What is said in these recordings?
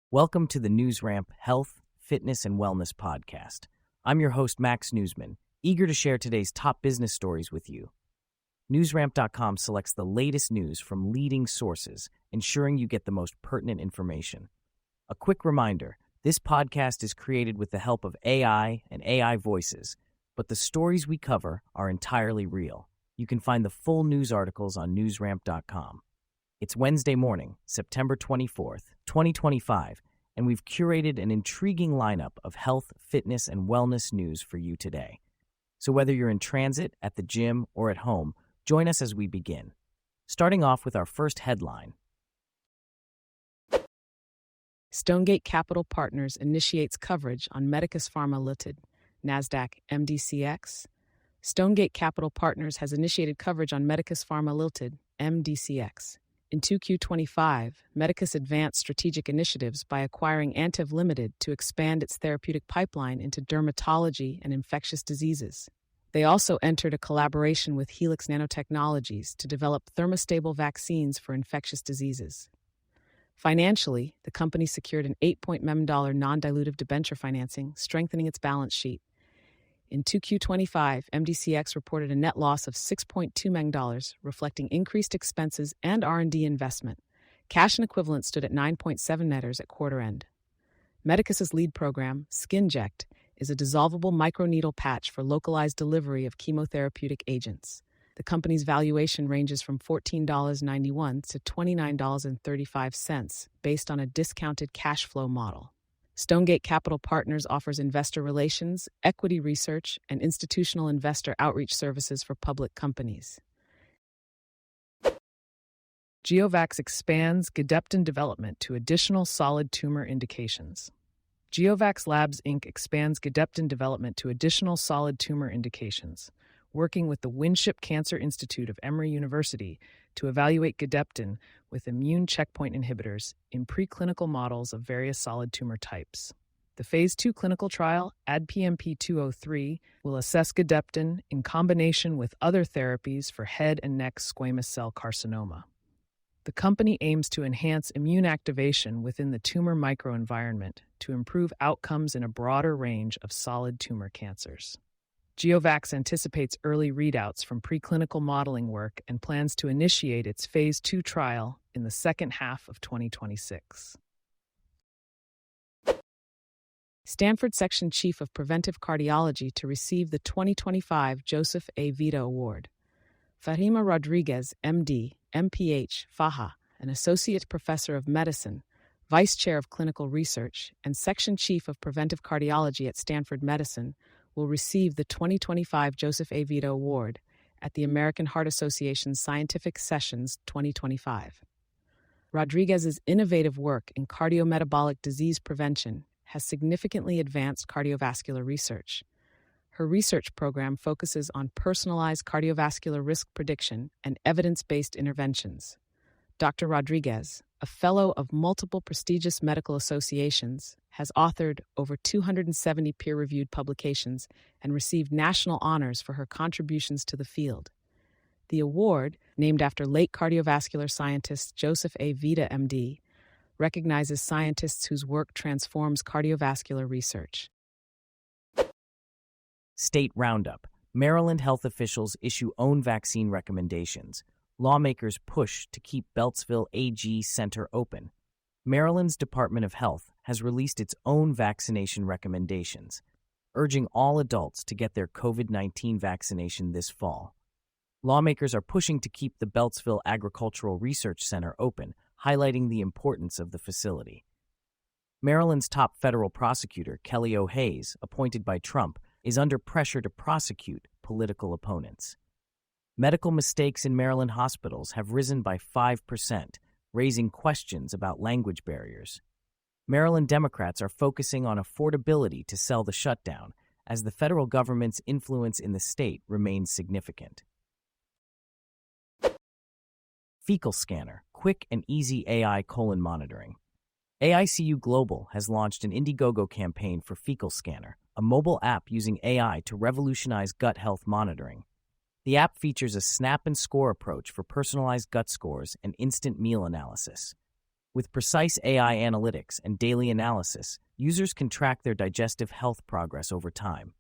Welcome to the NewsRamp Health, Fitness, and Wellness podcast. I'm your host, Max Newsman, eager to share today's top business stories with you. NewsRamp.com selects the latest news from leading sources, ensuring you get the most pertinent information. A quick reminder, this podcast is created with the help of AI and AI voices, but the stories we cover are entirely real. You can find the full news articles on NewsRamp.com. It's Wednesday morning, September 24th, 2025, and we've curated an intriguing lineup of health, fitness, and wellness news for you today. So whether you're in transit, at the gym, or at home, join us as we begin. Starting off with our first headline. Stonegate Capital Partners initiates coverage on Medicus Pharma Ltd, NASDAQ MDCX. Stonegate Capital Partners has initiated coverage on Medicus Pharma Ltd, MDCX. In 2Q25, Medicus advanced strategic initiatives by acquiring Antiv Ltd to expand its therapeutic pipeline into dermatology and infectious diseases. They also entered a collaboration with Helix Nanotechnologies to develop thermostable vaccines for infectious diseases. Financially, the company secured an $8 million non-dilutive debenture financing, strengthening its balance sheet. In 2Q25, MDCX reported a net loss of $6.2 million, reflecting increased expenses and R&D investment. Cash and equivalents stood at $9.7 million at quarter end. Medicus's lead program, SkinJect, is a dissolvable microneedle patch for localized delivery of chemotherapeutic agents. The company's valuation ranges from $14.91 to $29.35, based on a discounted cash flow model. Stonegate Capital Partners offers investor relations, equity research, and institutional investor outreach services for public companies. GeoVax expands Gedeptin development to additional solid tumor indications. GeoVax Labs, Inc. expands Gedeptin development to additional solid tumor indications, working with the Winship Cancer Institute of Emory University to evaluate Gedeptin with immune checkpoint inhibitors in preclinical models of various solid tumor types. The Phase 2 clinical trial, ADPMP-203, will assess Gedeptin in combination with other therapies for head and neck squamous cell carcinoma. The company aims to enhance immune activation within the tumor microenvironment to improve outcomes in a broader range of solid tumor cancers. GeoVax anticipates early readouts from preclinical modeling work and plans to initiate its Phase 2 trial in the second half of 2026. Stanford Section Chief of Preventive Cardiology to receive the 2025 Joseph A. Vita Award. Fatima Rodriguez, MD, MPH, FAHA, an Associate Professor of Medicine, Vice Chair of Clinical Research, and Section Chief of Preventive Cardiology at Stanford Medicine, will receive the 2025 Joseph A. Vita Award at the American Heart Association's Scientific Sessions 2025. Rodriguez's innovative work in cardiometabolic disease prevention has significantly advanced cardiovascular research. Her research program focuses on personalized cardiovascular risk prediction and evidence-based interventions. Dr. Rodriguez, a fellow of multiple prestigious medical associations, has authored over 270 peer-reviewed publications and received national honors for her contributions to the field. The award, named after late cardiovascular scientist Joseph A. Vita, MD, recognizes scientists whose work transforms cardiovascular research. State Roundup. Maryland health officials issue own vaccine recommendations. Lawmakers push to keep Beltsville AG Center open. Maryland's Department of Health has released its own vaccination recommendations, urging all adults to get their COVID-19 vaccination this fall. Lawmakers are pushing to keep the Beltsville Agricultural Research Center open, highlighting the importance of the facility. Maryland's top federal prosecutor, Kelly O'Hayes, appointed by Trump, is under pressure to prosecute political opponents. Medical mistakes in Maryland hospitals have risen by 5%, raising questions about language barriers. Maryland Democrats are focusing on affordability to sell the shutdown, as the federal government's influence in the state remains significant. Fecal Scanner, quick and easy AI colon monitoring. AICU Global has launched an Indiegogo campaign for Fecal Scanner, a mobile app using AI to revolutionize gut health monitoring. The app features a snap and score approach for personalized gut scores and instant meal analysis. With precise AI analytics and daily analysis, users can track their digestive health progress over time.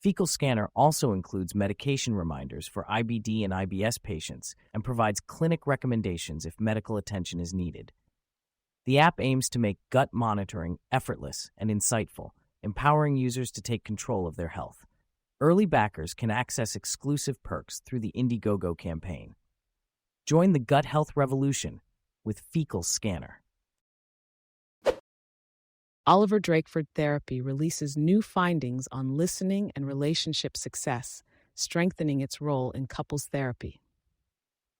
Fecal Scanner also includes medication reminders for IBD and IBS patients and provides clinic recommendations if medical attention is needed. The app aims to make gut monitoring effortless and insightful, empowering users to take control of their health. Early backers can access exclusive perks through the Indiegogo campaign. Join the gut health revolution with Fecal Scanner. Oliver Drakeford Therapy releases new findings on listening and relationship success, strengthening its role in couples therapy.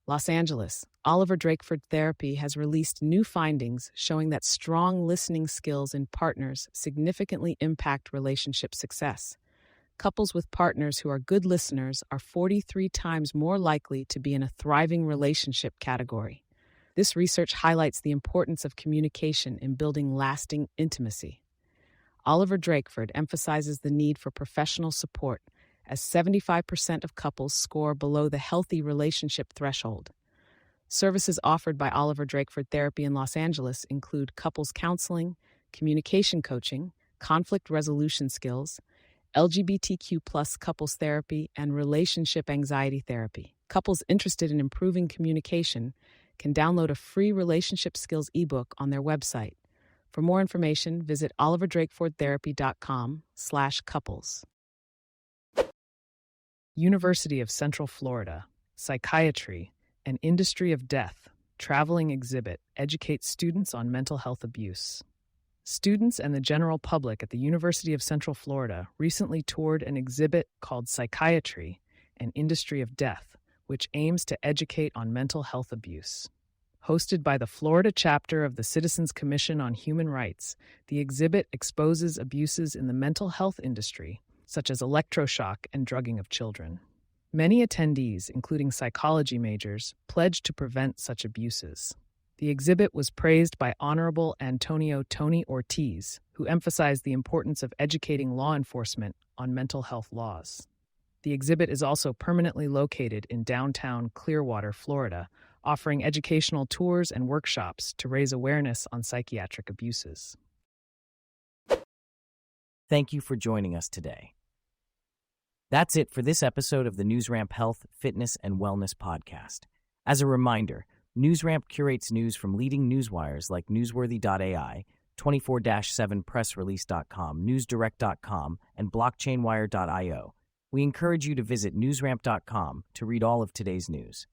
Los Angeles, Oliver Drakeford Therapy has released new findings showing that strong listening skills in partners significantly impact relationship success. Couples with partners who are good listeners are 43 times more likely to be in a thriving relationship category. This research highlights the importance of communication in building lasting intimacy. Oliver Drakeford emphasizes the need for professional support, as 75% of couples score below the healthy relationship threshold. Services offered by Oliver Drakeford Therapy in Los Angeles include couples counseling, communication coaching, conflict resolution skills, LGBTQ+ couples therapy, and relationship anxiety therapy. Couples interested in improving communication can download a free relationship skills ebook on their website. For more information, visit oliverdrakefordtherapy.com/couples. University of Central Florida, Psychiatry, an Industry of Death, traveling exhibit educates students on mental health abuse. Students and the general public at the University of Central Florida recently toured an exhibit called Psychiatry, an Industry of Death, which aims to educate on mental health abuse. Hosted by the Florida chapter of the Citizens Commission on Human Rights, the exhibit exposes abuses in the mental health industry, such as electroshock and drugging of children. Many attendees, including psychology majors, pledged to prevent such abuses. The exhibit was praised by Honorable Antonio Tony Ortiz, who emphasized the importance of educating law enforcement on mental health laws. The exhibit is also permanently located in downtown Clearwater, Florida, offering educational tours and workshops to raise awareness on psychiatric abuses. Thank you for joining us today. That's it for this episode of the NewsRamp Health, Fitness, and Wellness podcast. As a reminder, NewsRamp curates news from leading newswires like Newsworthy.ai, 24/7pressrelease.com, NewsDirect.com, and BlockchainWire.io. We encourage you to visit newsramp.com to read all of today's news.